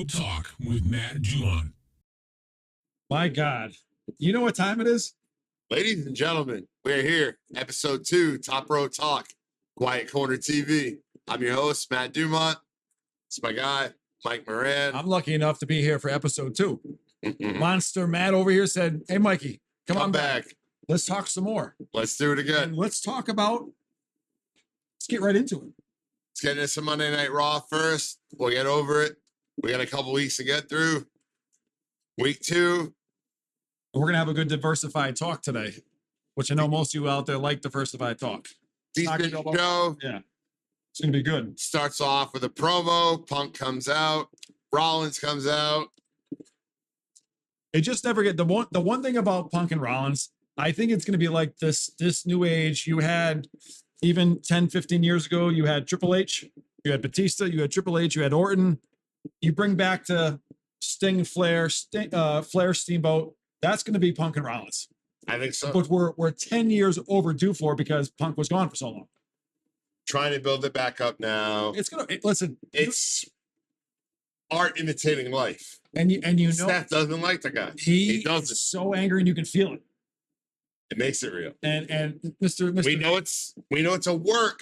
Talk with Matt Dumont. My God. You know what time it is? Ladies and gentlemen, we're here. Episode 2, Top Rope Talk, Quiet Corner TV. I'm your host, Matt Dumont. It's my guy, Mike Moran. I'm lucky enough to be here for episode 2. Monster Matt over here said, hey, Mikey, come on back. Let's talk some more. Let's do it again. And let's get right into it. Let's get into some Monday Night Raw first. We'll get over it. We got a couple weeks to get through. Week 2. We're going to have a good diversified talk today, which I know most of you out there like diversified talk. Decent show. Yeah. It's going to be good. Starts off with a promo. Punk comes out. Rollins comes out. It just never get the one thing about Punk and Rollins, I think it's going to be like this new age. You had even 10, 15 years ago, you had Triple H, you had Batista, you had Triple H, you had Orton. You bring back to Sting, Flair, Steamboat. That's going to be Punk and Rollins. I think so. But we're 10 years overdue for because Punk was gone for so long. Trying to build it back up now. It's art imitating life. And you know Seth doesn't like the guy. He doesn't. So angry, and you can feel it. It makes it real. And Mr. We know it's a work.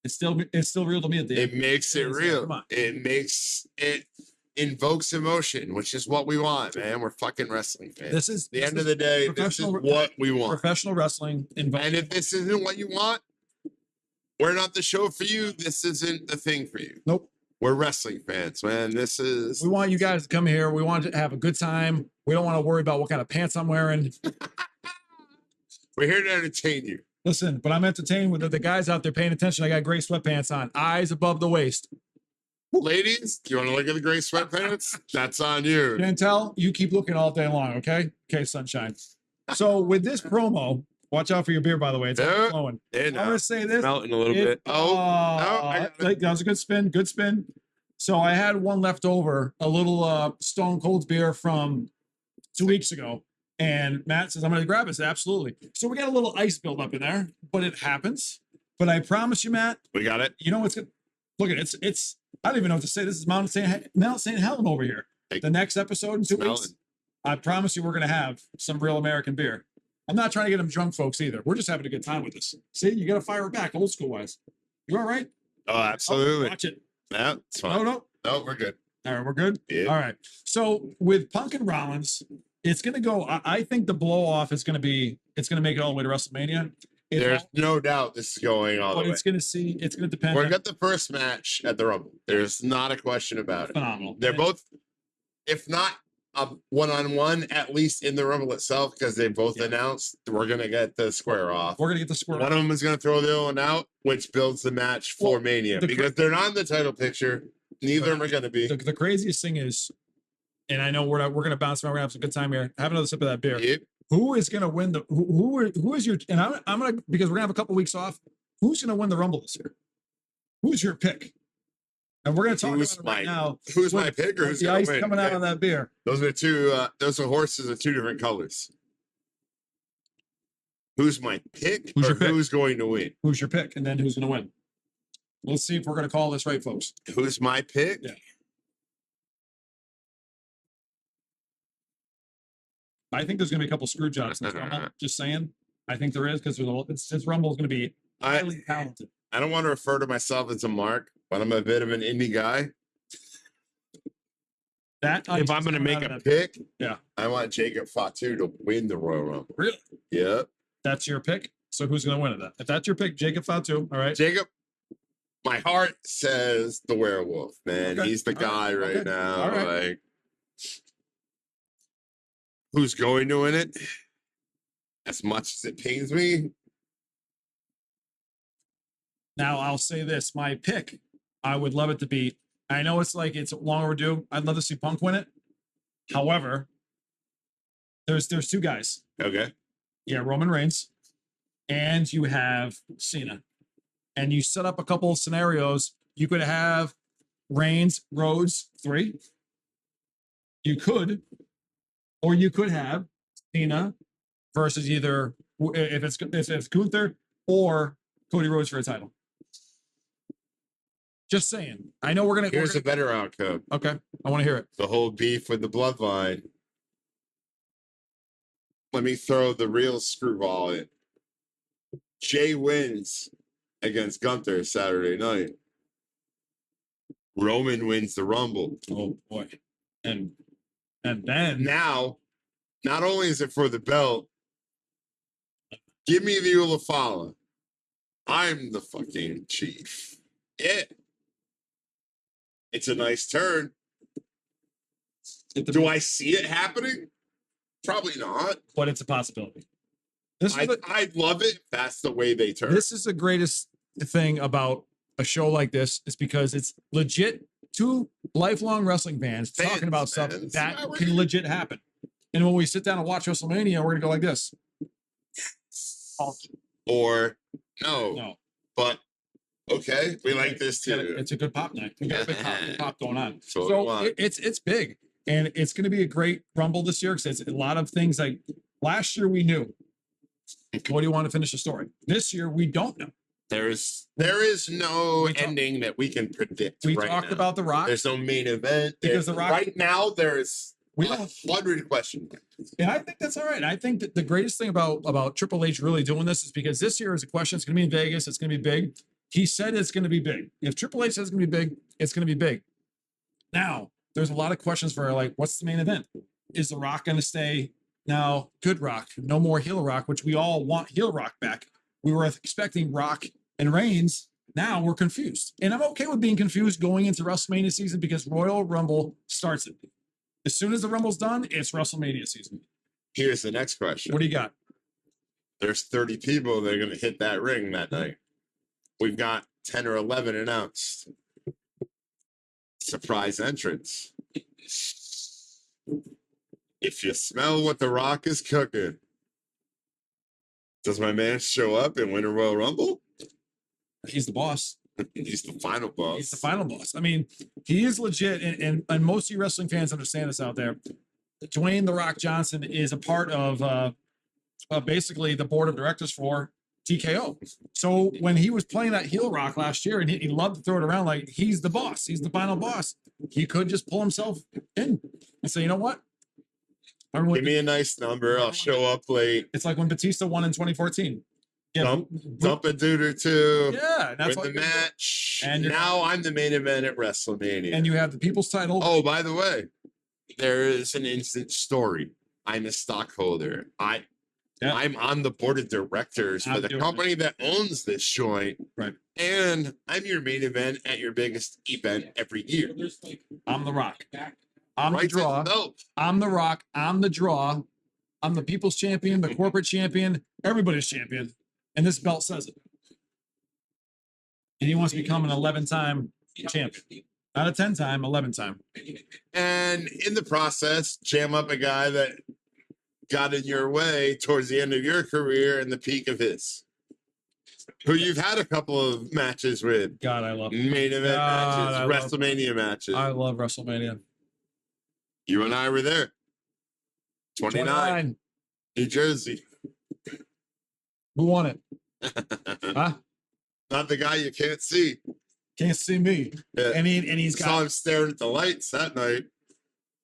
It's still real to me at the end. It makes it real. It invokes emotion, which is what we want, man. We're fucking wrestling fans. This is the end of the day. This is what we want. Professional wrestling. And if this isn't what you want, we're not the show for you. This isn't the thing for you. Nope. We're wrestling fans, man. We want you guys to come here. We want to have a good time. We don't want to worry about what kind of pants I'm wearing. We're here to entertain you. Listen, but I'm entertained with the guys out there paying attention. I got gray sweatpants on, eyes above the waist. Ladies, do you want to look at the gray sweatpants? That's on you. Chantel, you keep looking all day long, okay? Okay, sunshine. So with this promo, watch out for your beer, by the way. It's flowing. I'm going to say this. Melting a little bit. That was a good spin. Good spin. So I had one left over, a little Stone Cold beer from 2 weeks ago. And Matt says, I'm going to grab it. I said, absolutely. So we got a little ice build up in there, but it happens. But I promise you, Matt. We got it. You know what's good? Look at it. It's I don't even know what to say. This is Mount St. Helen over here. The next episode in 2 weeks, I promise you we're going to have some real American beer. I'm not trying to get them drunk, folks, either. We're just having a good time with this. See, you got to fire it back, old school wise. You all right? Oh, absolutely. Watch it. No, it's fine. No, we're good. All right, we're good? Yeah. All right. So with Punk and Rollins, it's going to go, I think the blow off is going to make it all the way to WrestleMania. There's no doubt this is going all the way. It's going to depend. We're got the first match at the Rumble. There's not a question about it. Phenomenal. They're both, if not a one-on-one, at least in the Rumble itself, because they both announced we're going to get the square off. We're going to get the square off. One of them is going to throw the other one out, which builds the match for Mania. Because they're not in the title picture. Neither of them are going to be. The craziest thing is, and I know we're going to bounce around. We're going to have some good time here. Have another sip of that beer. Yep. Who is going to win who is your, and I'm going to, because we're going to have a couple weeks off. Who's going to win the Rumble this year? Who's your pick? And we're going to talk about it right now. Who's my pick or who's the going ice to win? Coming out on that beer. Those are horses of two different colors. Who's my pick? Who's your pick? Who's going to win? Who's your pick? And then who's going to win? Let's see if we're going to call this right, folks. Who's my pick? Yeah. I think there's going to be a couple screw jobs in this Rumble. Just saying. I think there is because this Rumble is going to be highly talented. I don't want to refer to myself as a mark, but I'm a bit of an indie guy. If I'm going to make a pick, I want Jacob Fatu to win the Royal Rumble. Really? Yeah. That's your pick? So who's going to win it? If that's your pick, Jacob Fatu. All right. Jacob, my heart says the werewolf, man. Okay. He's the guy right now. All right. Like, who's going to win it? As much as it pains me. Now, I'll say this. My pick, I would love it to be, I know it's long overdue. I'd love to see Punk win it. However, there's two guys. Okay. Yeah, Roman Reigns. And you have Cena. And you set up a couple of scenarios. You could have Reigns, Rhodes, 3. You could have Cena versus either if it's Gunther or Cody Rhodes for a title. Just saying. I know we're gonna. Here's a better outcome. Okay, I want to hear it. The whole beef with the bloodline. Let me throw the real screwball in. Jay wins against Gunther Saturday night. Roman wins the Rumble. Oh boy, and then Now, not only is it for the belt, give me the Ulafala. I'm the fucking chief. Yeah. It's a nice turn. Do I see it happening? Probably not. But it's a possibility. I'd love it if that's the way they turn. This is the greatest thing about a show like this, is because it's legit two lifelong wrestling fans talking about stuff that can legit happen. And when we sit down and watch WrestleMania, we're gonna go like this. Or no. No. But okay, we like this too. It's a good pop night. We got a big pop going on. So So it's big. And it's going to be a great Rumble this year, because it's a lot of things. Like last year we knew. What do you want to finish the story? This year we don't know. There is no ending that we can predict. We right talked now. about The Rock. There's no main event. Because The Rock, right now there's we don't 100 questions. And I think that's all right. I think that the greatest thing about Triple H really doing this is because this year is a question. It's going to be in Vegas. It's going to be big. He said it's going to be big. If Triple H says it's going to be big, it's going to be big. Now, there's a lot of questions for like, what's the main event? Is The Rock going to stay now good Rock? No more heel Rock, which we all want heel Rock back. We were expecting Rock and Reigns. Now we're confused. And I'm okay with being confused going into WrestleMania season, because Royal Rumble starts it. As soon as the Rumble's done, it's WrestleMania season. Here's the next question. What do you got? There's 30 people that are going to hit that ring that night. We've got 10 or 11 announced. Surprise entrance. If you smell what The Rock is cooking, does my man show up and win a Royal Rumble? He's the boss. He's the final boss. He's the final boss. I mean, he is legit, and most of you wrestling fans understand this out there. Dwayne The Rock Johnson is a part of basically the board of directors for TKO. So when he was playing that heel Rock last year, and he loved to throw it around like he's the boss, he's the final boss, he could just pull himself in and say, you know what? Give me a nice number. I'll show up late. It's like when Batista won in 2014. Yeah, dump a dude or two. Yeah, that's win the match. And now I'm the main event at WrestleMania. And you have the people's title. Oh, by the way, there is an instant story. I'm a stockholder. I'm on the board of directors for the company that owns this joint. Right. And I'm your main event at your biggest event every year. I'm The Rock. I'm the draw. I'm The Rock. I'm the draw. I'm the people's champion, the corporate champion, everybody's champion. And this belt says it. And he wants to become an 11-time champion. Not a 10-time, 11-time. And in the process, jam up a guy that got in your way towards the end of your career and the peak of his. Who you've had a couple of matches with. God, I love main event matches, WrestleMania matches. I love WrestleMania. You and I were there. 29. New Jersey. Who won it? Huh? Not the guy you can't see. Can't see me. Yeah. And he's got. Saw him staring at the lights that night.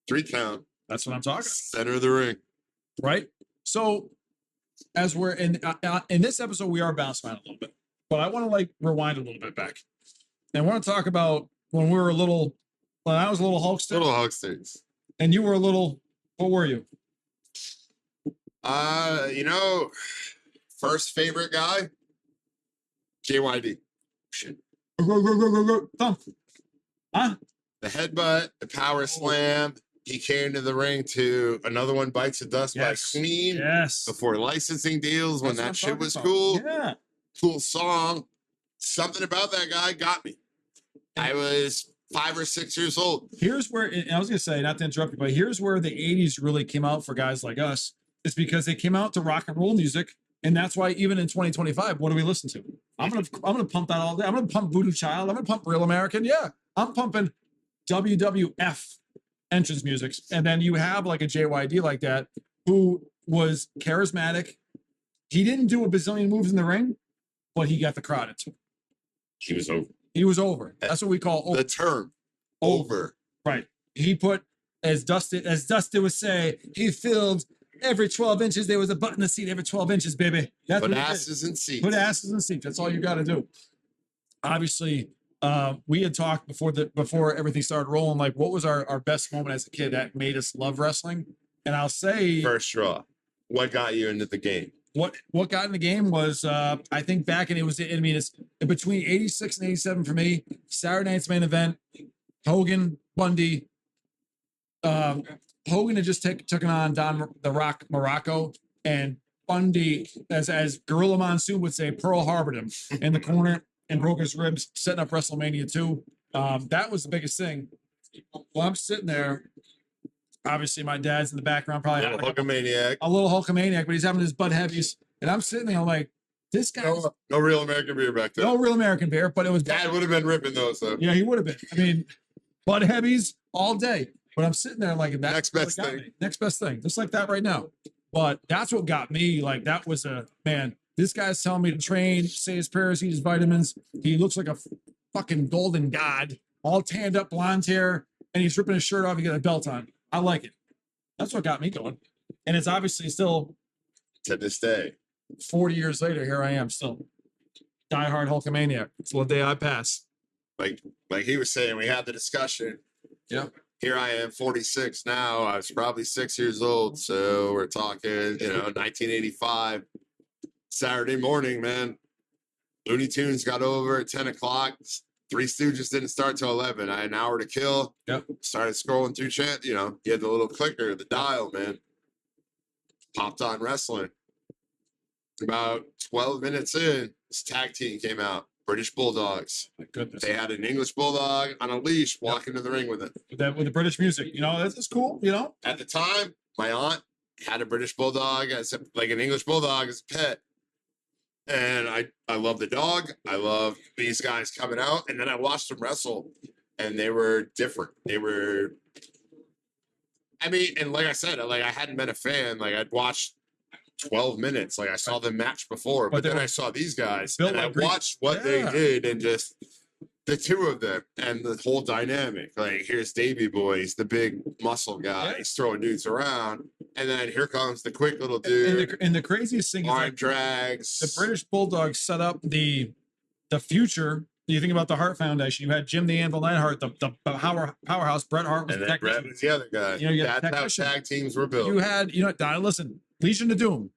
3 count. That's what I'm talking. Center of the ring. Right. So, as we're in this episode, we are bouncing around a little bit, but I want to rewind a little bit back, and I want to talk about when we were a little. When I was a little Hulkster. Little Hulksters. And you were a little. What were you? First favorite guy, JYD. Thump. Huh? The headbutt, the power slam. He came to the ring to Another One Bites the Dust by Queen. Yes. Before licensing deals, when that shit was cool. Yeah. Cool song. Something about that guy got me. I was 5 or 6 years old. Here's where, and I was going to say, not to interrupt you, but here's where the 80s really came out for guys like us. It's because they came out to rock and roll music. And that's why even in 2025, what do we listen to? I'm gonna pump that all day. I'm gonna pump Voodoo Child. I'm gonna pump Real American. Yeah, I'm pumping WWF entrance music. And then you have like a JYD like that who was charismatic. He didn't do a bazillion moves in the ring, but he got the crowd into it. He was over. He was over. That's what we call over. The term over. Right. He put, as Dustin would say, he filled every 12 inches. There was a butt in the seat every 12 inches, baby. That's Put what he did. asses in seats. Put asses in seats. That's all you got to do. Obviously, we had talked before everything started rolling, like what was our best moment as a kid that made us love wrestling? And I'll say First draw. What got you into the game? What got in the game was I think back, and it's between 86 and 87 for me. Saturday night's main event, Hogan, Bundy. Hogan had just taken on Don the Rock Morocco, and Bundy, as Gorilla Monsoon would say, Pearl Harbored him in the corner and broke his ribs, setting up WrestleMania 2. That was the biggest thing. Well, I'm sitting there. Obviously, my dad's in the background, probably A little Hulkamaniac. a little Hulkamaniac, but he's having his Bud Heavies. And I'm sitting there, I'm like, this guy. No real American beer back then. No real American beer, but it was. Dad would have been ripping those, though. Yeah, he would have been. I mean, Bud Heavies all day. But I'm sitting there like, that's Next best thing. Next best thing. Just like that right now. But that's what got me. Like, that was man, this guy's telling me to train, say his prayers, eat his vitamins. He looks like a fucking golden god, all tanned up, blonde hair, and he's ripping his shirt off and got a belt on. I like it. That's what got me going. And it's obviously still To this day. 40 years later, here I am still. Diehard Hulkamaniac. It's the day I pass. Like he was saying, we had the discussion. Yeah. Here I am, 46 now. I was probably 6 years old. So we're talking, 1985. Saturday morning, man. Looney Tunes got over at 10 o'clock. Three Stooges didn't start till 11. I had an hour to kill. Yep. Started scrolling through chat. You had the little clicker, the dial, man. Popped on wrestling. About 12 minutes in, this tag team came out. British Bulldogs. My goodness. They had an English Bulldog on a leash walk into the ring with it. With the British music. That's cool, At the time, my aunt had a British Bulldog like an English Bulldog as a pet. And I love the dog. I love these guys coming out. And then I watched them wrestle, and they were different. And like I said, I hadn't been a fan. Like, I'd watched 12 minutes. Like, I saw the match before, but then I saw these guys, and I watched what they did, and just the two of them and the whole dynamic. Like, here's Davey Boy, he's the big muscle guy. He's throwing dudes around. And then here comes the quick little dude. And the craziest thing is, arm drags. The British Bulldogs set up the future. You think about the Hart Foundation. You had Jim the Anvil Neidhart, the powerhouse. Bret Hart was and the then technician. Bret was the other guy. That's how tag teams were built. You had, now listen, Legion of Doom,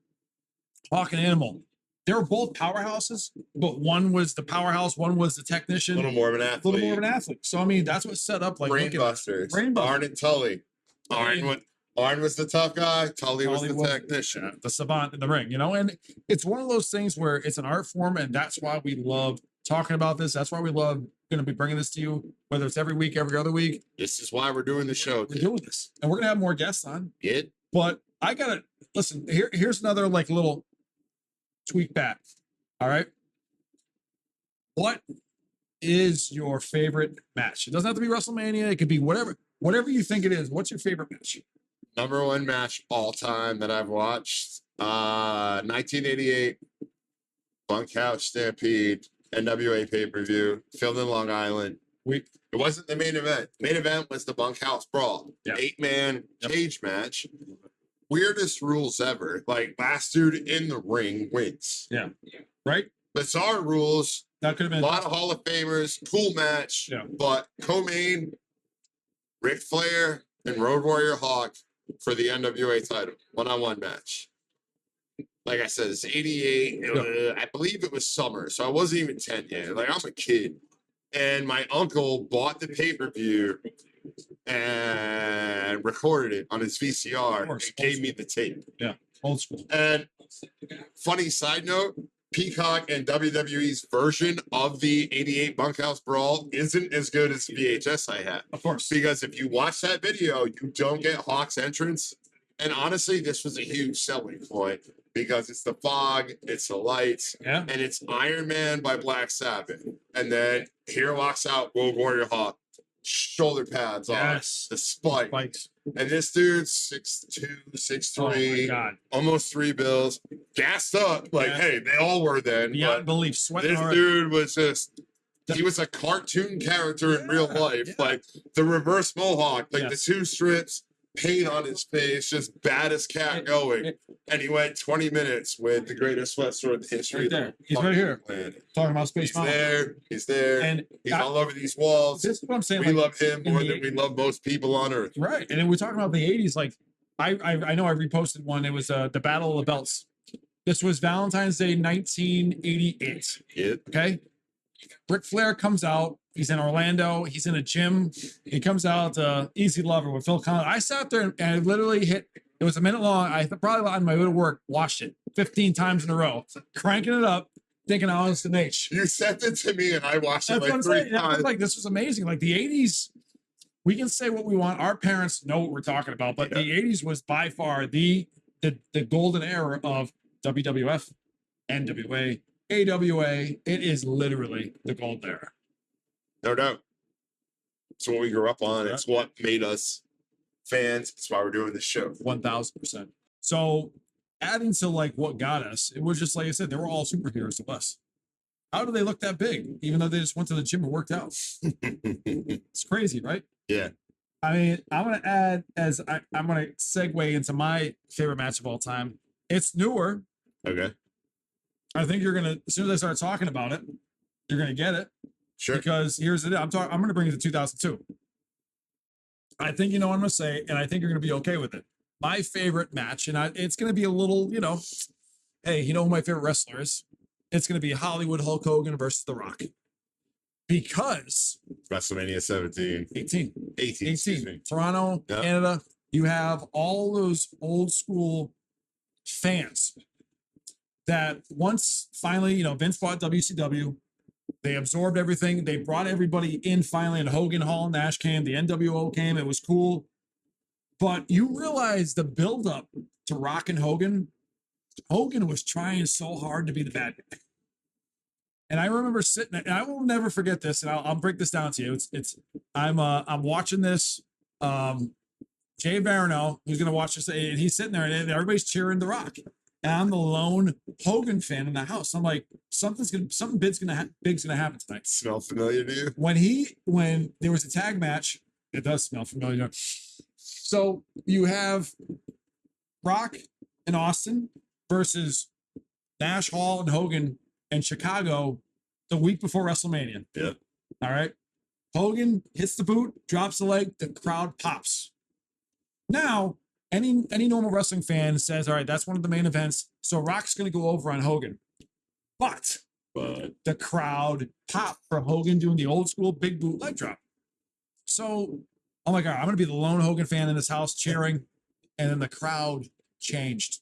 Hawk and Animal. They were both powerhouses, but one was the powerhouse, one was the technician. A little more of an athlete. So, that's what set up like Brainbusters. Arn and Tully. Arn was the tough guy. Tully was the technician. The savant in the ring, And it's one of those things where it's an art form, and that's why we love talking about this. That's why we love going to be bringing this to you, whether it's every week, every other week. This is why we're doing the show. We're doing this. And we're going to have more guests on. Yeah. But I got to, listen, here's another little tweak back. All right. What is your favorite match? It doesn't have to be WrestleMania. It could be whatever you think it is. What's your favorite match? Number one match all time that I've watched. 1988 Bunkhouse Stampede NWA pay-per-view, filmed in Long Island. It wasn't the main event. Main event was the Bunkhouse Brawl. Yep. 8-man cage match. Weirdest rules ever. Like, last dude in the ring wins. Yeah. Right? Bizarre rules. That could have been a lot of Hall of Famers. Cool match. Yeah. But co-main, Ric Flair and Road Warrior Hawk for the NWA title. One-on-one match. Like I said, it's 88. I believe it was summer, so I wasn't even 10 yet. Like, I'm a kid. And my uncle bought the pay-per-view and recorded it on his VCR and gave me the tape. Yeah, old school. And funny side note, Peacock and WWE's version of the 88 Bunkhouse Brawl isn't as good as the VHS I had. Of course. Because if you watch that video, you don't get Hawk's entrance. And honestly, this was a huge selling point because it's the fog, it's the lights, and it's Iron Man by Black Sabbath. And then here walks out Road Warrior Hawk, shoulder pads on, the spikes. And this dude's 6'2", 6'3", almost 3 bills, gassed up. Like, hey, they all were then. Beyond belief, sweating this already. dude was just he was a cartoon character in real life, yeah. like the reverse mohawk, like Yes. the 2 strips, paint on his face, just baddest cat going. And he went 20 minutes with the greatest wrestler in the history Right of the there. He's right here. planet. Talking about Space He's Mountain. there. He's there. And he's all over these walls. This is what I'm saying. We like, love him in more the- than we love most people on earth. Right. And then we're talking about the 80s. Like, I know I reposted one. It was the Battle of the Belts. This was Valentine's Day 1988. Yep. Okay. Ric Flair comes out. He's in Orlando. He's in a gym. He comes out Easy Lover with Phil Collins. I sat there and I literally hit, it was a minute long. I probably on my way to work, watched it 15 times in a row, cranking it up, thinking I was an H. You sent it to me and I watched it That's what I'm like 3 saying. I times. was like, this was amazing. Like the 80s, we can say what we want. Our parents know what we're talking about, but the 80s was by far the golden era of WWF, NWA, AWA. It is literally the gold era. No doubt. It's what we grew up on. It's what made us fans. It's why we're doing this show. 1000%. So adding to like what got us, it was just like I said, they were all superheroes to us. How do they look that big, even though they just went to the gym and worked out? It's crazy, right? Yeah. I mean, I'm gonna add I'm gonna segue into my favorite match of all time. It's newer. Okay. I think you're gonna, as soon as I start talking about it, you're gonna get it. Sure. Because here's the deal. I'm gonna bring it to 2002. I think you know what I'm gonna say, and I think you're gonna be okay with it. My favorite match, and it's gonna be a little, hey, you know who my favorite wrestler is? It's gonna be Hollywood Hulk Hogan versus The Rock. Because WrestleMania 17. 18. 18. Toronto, Yep. Canada. You have all those old school fans that once finally, Vince bought WCW. They absorbed everything. They brought everybody in finally, and Hogan, Hall, Nash came. The NWO came. It was cool. But you realize the buildup to Rock and Hogan. Hogan was trying so hard to be the bad guy. And I remember sitting, and I will never forget this, and I'll break this down to you. I'm watching this. Jay Varno, who's gonna watch this, and he's sitting there, and everybody's cheering The Rock. And I'm the lone Hogan fan in the house. I'm like, something big's gonna happen tonight. Smell familiar to you? When there was a tag match, it does smell familiar. So you have Rock and Austin versus Nash, Hall, and Hogan in Chicago the week before WrestleMania. Yeah. All right. Hogan hits the boot, drops the leg, the crowd pops. Now, any normal wrestling fan says, all right, that's one of the main events. So Rock's going to go over on Hogan. But the crowd popped for Hogan doing the old school big boot leg drop. So I'm like, all right, I'm going to be the lone Hogan fan in this house cheering. And then the crowd changed.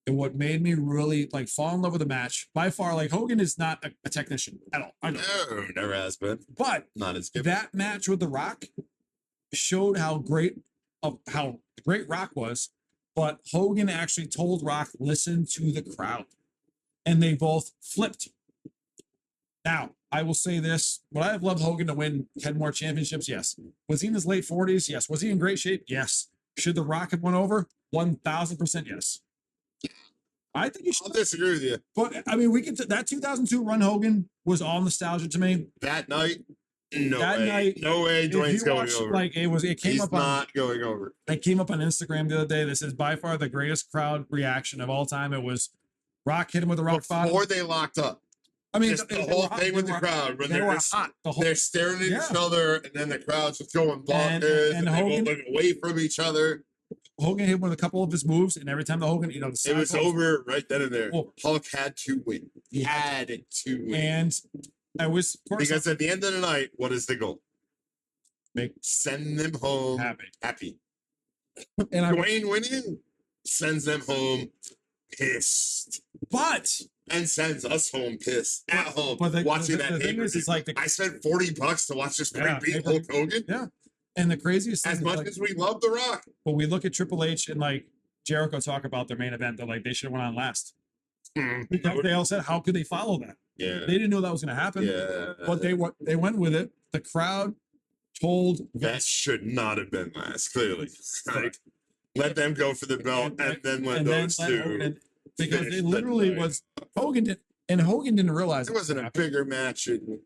And what made me really fall in love with the match, by far, Hogan is not a technician at all. I know. No, never has been. But not as good. That match with The Rock showed how great Rock was. But Hogan actually told Rock, listen to the crowd. And they both flipped. Now, I will say this. Would I have loved Hogan to win 10 more championships? Yes. Was he in his late 40s? Yes. Was he in great shape? Yes. Should The Rock have won over? 1000% yes. I think you should. I'll disagree with you. But I mean, that 2002 run Hogan was all nostalgia to me. That night, no way. If Dwayne's you going watch, over. It came He's up not going over. It came up on Instagram the other day. This is by far the greatest crowd reaction of all time. It was Rock hit him with a rock bottom. Before they locked up. I mean, just the whole thing with the crowd when they're hot. They're staring at each other, and then the crowd's just going bonkers, and they Hogan, won't look away from each other. Hogan hit with a couple of his moves, and every time the Hogan, it was over right then and there. Oh. Hulk had to win. He had to win. And I was because at the end of the night, what is the goal? Send them home happy. And Dwayne winning sends them home pissed. And sends us home pissed at home watching that. The thing is, it's I spent $40 to watch this great beat Hulk Hogan. Yeah. And the craziest thing as much as we love The Rock. When we look at Triple H and Jericho talk about their main event, they're they should have went on last. Because they all said, how could they follow that? Yeah. They didn't know that was going to happen. Yeah. But they went with it. The crowd told that should not have been last, clearly. Let them go for the belt and then let those two. Because it literally was Hogan didn't realize there wasn't a bigger match in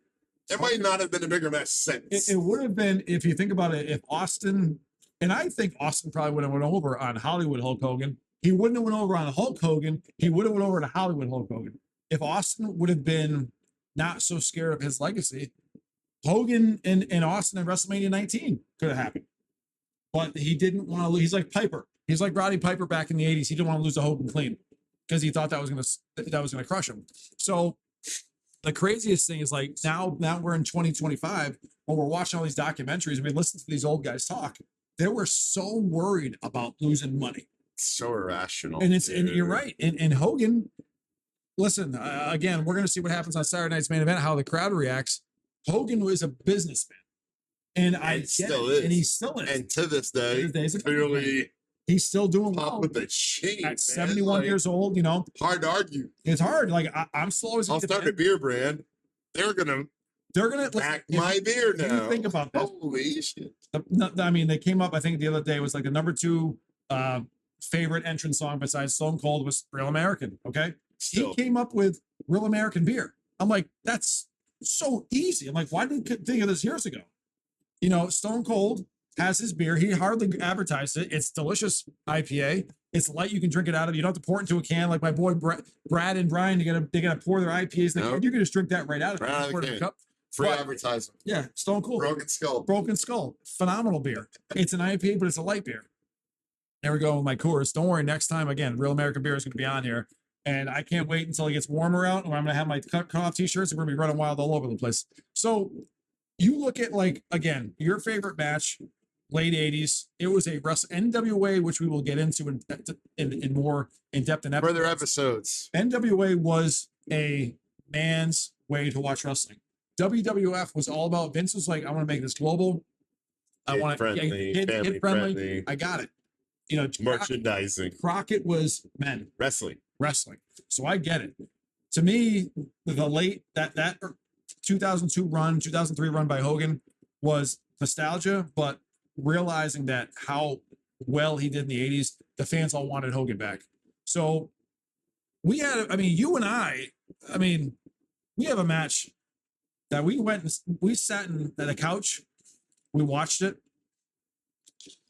It might not have been a bigger match since. It would have been, if you think about it, if Austin, and I think Austin probably would have went over on Hollywood Hulk Hogan. He wouldn't have went over on Hulk Hogan. He would have went over to Hollywood Hulk Hogan. If Austin would have been not so scared of his legacy, Hogan and Austin at WrestleMania 19 could have happened. But he didn't want to lose. He's like Piper. He's like Roddy Piper back in the 80s. He didn't want to lose to Hogan clean because he thought that was gonna crush him. So the craziest thing is like now we're in 2025 when we're watching all these documentaries and we listen to these old guys talk. They were so worried about losing money. So irrational. And you're right. And Hogan, listen, again, we're gonna see what happens on Saturday night's main event, how the crowd reacts. Hogan was a businessman. And I still is. is. And he still is. And to this day, clearly he's still doing well. with the chain at 71 years old, you know. Hard to argue. It's hard. Like I'm still always. I'll start a beer brand. They're gonna back my beer now. Think about that. Holy shit! I mean, they came up. I think the other day was like the number 2 favorite entrance song besides Stone Cold was "Real American." Okay, he came up with "Real American Beer." I'm like, that's so easy. I'm like, why didn't you think of this years ago? You know, Stone Cold has his beer. He hardly advertised it. It's delicious IPA. It's light. You can drink it out of. You don't have to pour it into a can like my boy Brad and Brian. They gotta pour their IPAs. Nope. You can just drink that right out of right out of the cup. Free advertising. Yeah, Stone Cold. Broken Skull. Phenomenal beer. It's an IPA, but it's a light beer. There we go with my Coors. Don't worry. Next time, again, Real American Beer is going to be on here. And I can't wait until it gets warmer out and I'm going to have my cut off t-shirts. We're going to be running wild all over the place. So you look at, like, again, your favorite match, late 80s. It was a NWA, which we will get into in more in-depth and further episodes. NWA was a man's way to watch wrestling. WWF was all about, Vince was like, I want to make this global. I want to kid friendly. I got it. You know, merchandising. Crockett was men. Wrestling. So I get it. To me, the late that 2002 run, 2003 run by Hogan was nostalgia, but realizing that how well he did in the 80s, the fans all wanted Hogan back. So we had, I mean, you and I mean, we have a match that we sat at a couch, we watched it.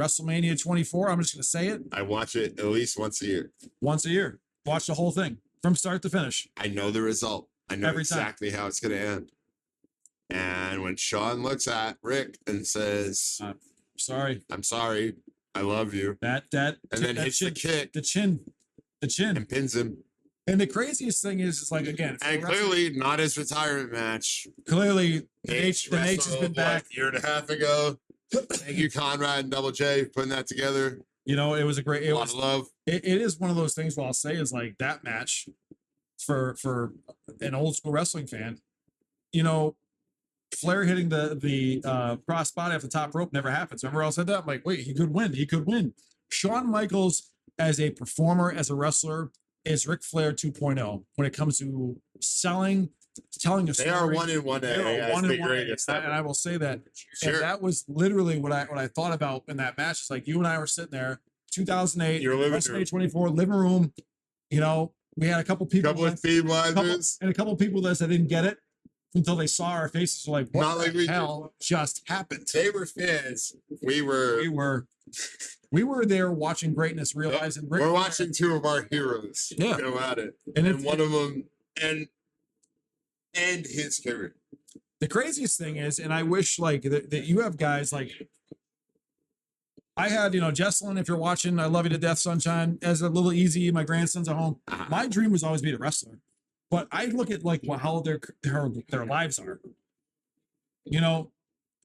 WrestleMania 24. I'm just going to say it. I watch it at least once a year. Watch the whole thing from start to finish. I know the result. I know exactly how it's going to end. And when Sean looks at Rick and says, I'm sorry. I love you. And then hits the kick. The chin. And pins him. And the craziest thing is like, again. And clearly not his retirement match. Clearly, the H has been back. A year and a half ago. Thank you, Conrad and Double J, for putting that together. You know, it was a great. A lot of love. It is one of those things. What I'll say is like that match for an old school wrestling fan. You know, Flair hitting the cross body off the top rope never happens. Remember, I said that. I'm like, wait, he could win. Shawn Michaels as a performer, as a wrestler, is Ric Flair 2.0 when it comes to telling a story. They are 1 in 1A. They are 1 in 1A. And I will say that. Sure. And that was literally what I thought about in that match. It's like you and I were sitting there, 2008, WrestleMania 24, living room. You know, we had a couple people. And a couple people that didn't get it until they saw our faces. Like, what not the hell just happened? They were fans. We were there watching greatness, realizing we're watching 2 of our heroes go at it. And one of them and his career. The craziest thing is, and I wish like that you have guys like I had, you know, Jesselyn, if you're watching, I love you to death, Sunshine, as a little easy. My grandson's at home. My dream was always be a wrestler, but I look at like how their lives are. You know,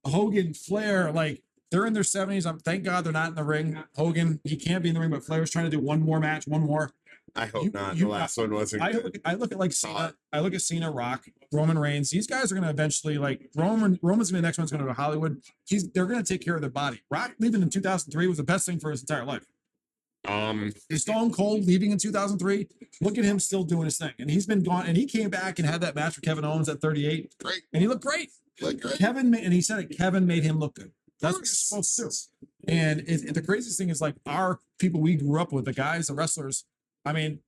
Hogan, Flair, like they're in their 70s. Thank God they're not in the ring. Hogan, he can't be in the ring, but Flair's trying to do one more match. I hope not. The last one wasn't good. I look at like Cena. I look at Cena, Rock, Roman Reigns. These guys are going to eventually like Roman's going to be the next one's going to go to Hollywood. They're going to take care of their body. Rock leaving in 2003 was the best thing for his entire life. Stone Cold leaving in 2003. Look at him still doing his thing, and he's been gone. And he came back and had that match with Kevin Owens at 38. Great, and he looked great. Kevin made him look good. That's what he's supposed to do. And the craziest thing is like our people we grew up with, the guys, the wrestlers. I mean,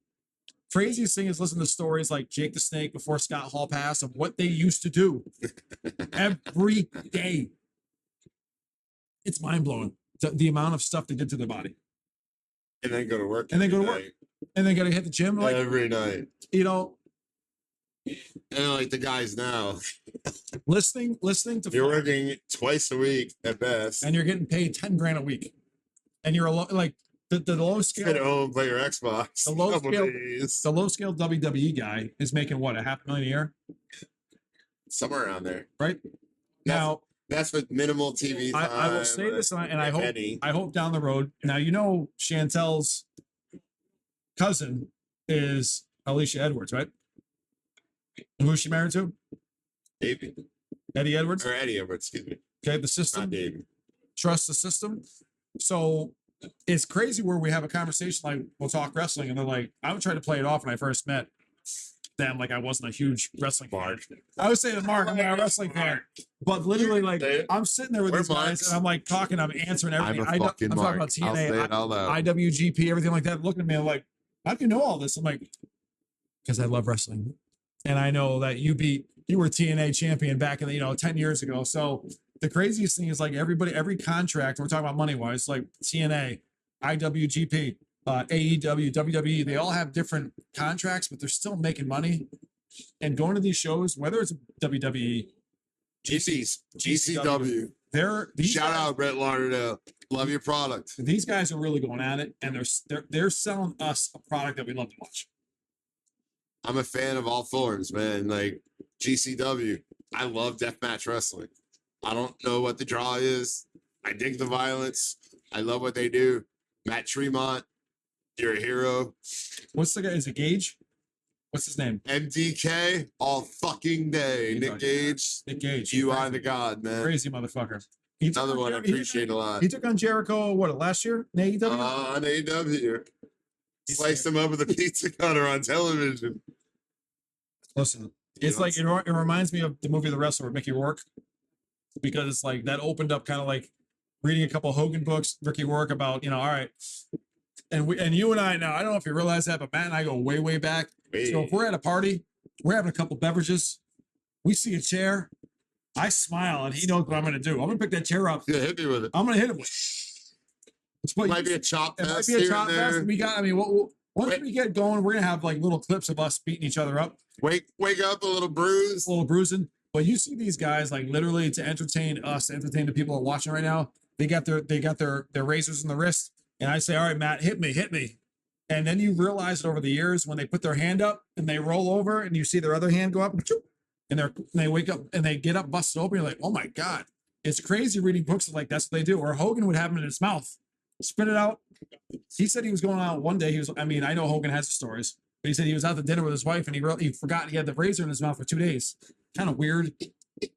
craziest thing is listening to stories like Jake the Snake before Scott Hall passed of what they used to do every day. It's mind blowing the amount of stuff they did to their body. And then go to work. And then go to every work. And then got to hit the gym like every night. you know. And like the guys now, listening to you're working twice a week at best, and you're getting paid $10,000 a week, and you're like the low scale. Sit at home, play your Xbox. The low scale WWE guy is making what, $500,000 a year, somewhere around there, right? Now that's with minimal TV time. I will say this, and I hope down the road. Now Chantel's cousin is Alicia Edwards, right? And who's she married to? Davey. Eddie Edwards? Or Eddie Edwards, excuse me. Okay, the system. Not Davey. Trust the system. So it's crazy where we have a conversation like we'll talk wrestling, and they're like, I would try to play it off when I first met them, like I wasn't a huge wrestling fan. I would say to Mark, I'm not a wrestling fan. But literally, like I'm sitting there with these guys and I'm like talking, I'm answering everything. I'm talking about TNA, IWGP, everything like that. Looking at me, I'm like, how do you know all this? I'm like, because I love wrestling. And I know that you were TNA champion back in the, 10 years ago. So the craziest thing is like every contract, we're talking about money wise, like TNA, IWGP, AEW, WWE, they all have different contracts, but they're still making money. And going to these shows, whether it's WWE, GCW, shout out Brett Lauderdale. Love your product. These guys are really going at it, and they're selling us a product that we love to watch. I'm a fan of all forms, man. Like GCW, I love deathmatch wrestling. I don't know what the draw is. I dig the violence. I love what they do. Matt Tremont, you're a hero. What's the guy? Is it Gage? What's his name? MDK all fucking day. Nick Gage. You are the god, man. Crazy motherfucker. Another one I appreciate a lot. He took on Jericho, last year? In AEW? On AEW. Sliced him up with a pizza cutter on television. Listen, it's like it reminds me of the movie The Wrestler with Mickey Rourke, because it's like that opened up kind of like reading a couple of Hogan books, Ricky Rourke, about all right, and you and I now, I don't know if you realize that, but Matt and I go way back. So if we're at a party, we're having a couple beverages, we see a chair, I smile, and he knows what I'm going to do. I'm going to pick that chair up. Yeah, hit me with it. I'm going to hit him with it. It might be a chop fest. It might be a chop fest. We got. Once we get going, we're gonna have like little clips of us beating each other up. Wake up, a little bruising. But you see these guys like literally to entertain us, entertain the people who are watching right now. They got their razors in the wrist, and I say, "All right, Matt, hit me." And then you realize that over the years, when they put their hand up and they roll over, and you see their other hand go up, and they wake up and they get up, busted open. You're like, "Oh my god!" It's crazy reading books like that's what they do. Or Hogan would have them in his mouth, spit it out. He said he was going out one day. I know Hogan has the stories, but he said he was out to dinner with his wife and he forgot he had the razor in his mouth for 2 days. Kind of weird.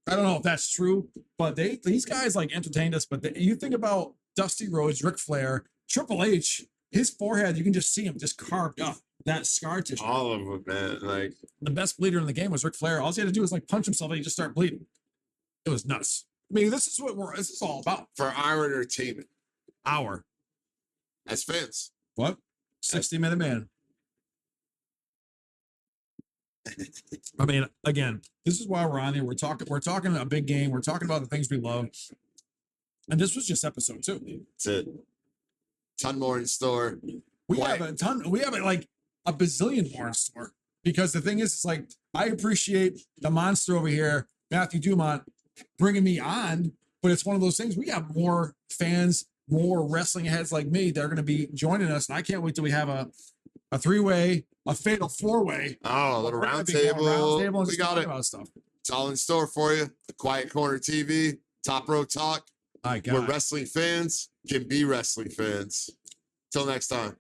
I don't know if that's true, but these guys like entertained us. But you think about Dusty Rhodes, Ric Flair, Triple H, his forehead, you can just see him just carved up. That scar tissue. All of them, man. Like the best bleeder in the game was Ric Flair. All he had to do was like punch himself and he just started bleeding. It was nuts. I mean, this is all about. For our entertainment. As fans. What? 60-minute man. I mean, again, this is why we're on here. We're talking a big game. We're talking about the things we love. And this was just episode 2. That's it. Ton more in store. We have like a bazillion more in store. Because the thing is, it's like, I appreciate the monster over here, Matthew Dumont, bringing me on. But it's one of those things, we have more fans, more wrestling heads like me that are going to be joining us. And I can't wait till we have a 3-way, a fatal 4-way. Oh, a little round table. We got it. About stuff. It's all in store for you. The Quiet Corner TV, Top Rope Talk. Where wrestling fans can be wrestling fans. Till next time.